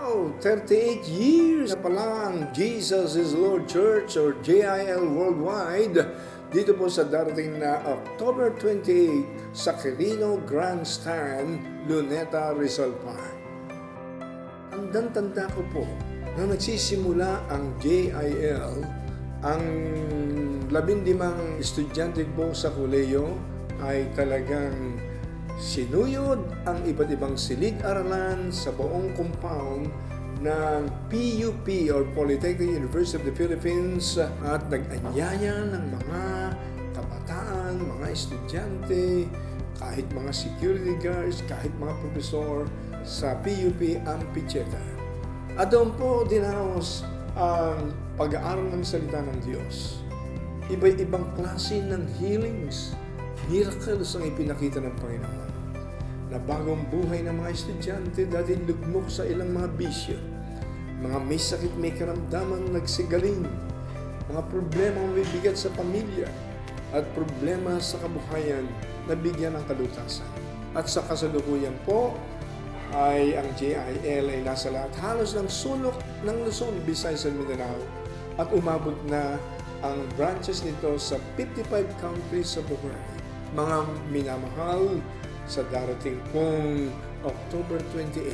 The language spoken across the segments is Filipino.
Wow! 38 years na pala ang Jesus is Lord Church or JIL Worldwide dito po sa darating na October 28 sa Quirino Grandstand, Luneta, Rizal Park. Tandang-tanda ko po na nagsisimula ang JIL, ang 15 estudyante po sa koleyo ay talagang sinuyod ang iba't ibang silid-aralan sa buong compound ng PUP or Polytechnic University of the Philippines at nag-anyaya ng mga kabataan, mga estudyante, kahit mga security guards, kahit mga profesor sa PUP Amphitheater. At doon po dinaos ang pag-aaral ng salita ng Diyos. Iba-ibang klase ng healings, miracles ang ipinakita ng Panginoon. Na bagong buhay ng mga estudyante dahil lugmok sa ilang mga bisyo. Mga may sakit, may karamdaman, nagsigaling. Mga problema may bigat sa pamilya at problema sa kabuhayan na bigyan ng kalutasan. At sa kasalukuyan po ay ang JIL ay nasa lahat halos ng sulok ng Luzon, Visayas at Mindanao at umabot na ang branches nito sa 55 countries of the world. Mga minamahal, sa darating pong October 28,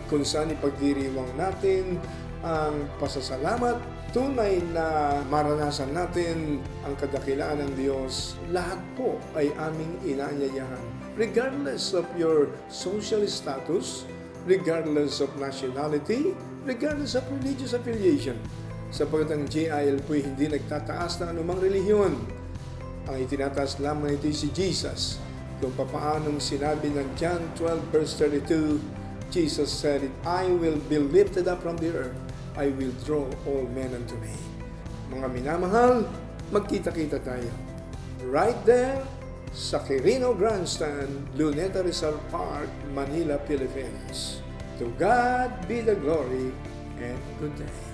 kung saan ipagdiriwang natin ang pasasalamat, tunay na maranasan natin ang kadakilaan ng Diyos. Lahat po ay aming inaanyayahan. Regardless of your social status, regardless of nationality, regardless of religious affiliation. Sapagkat ang JIL po ay hindi nagtataas ng anumang relihiyon. Ang itinataas lamang ito si Jesus. Kung papaanong sinabi ng John 12 verse 32, Jesus said, I will be lifted up from the earth. I will draw all men unto me. Mga minamahal, magkita-kita tayo. Right there sa Quirino Grandstand, Luneta, Rizal Park, Manila, Philippines. To God be the glory and good day.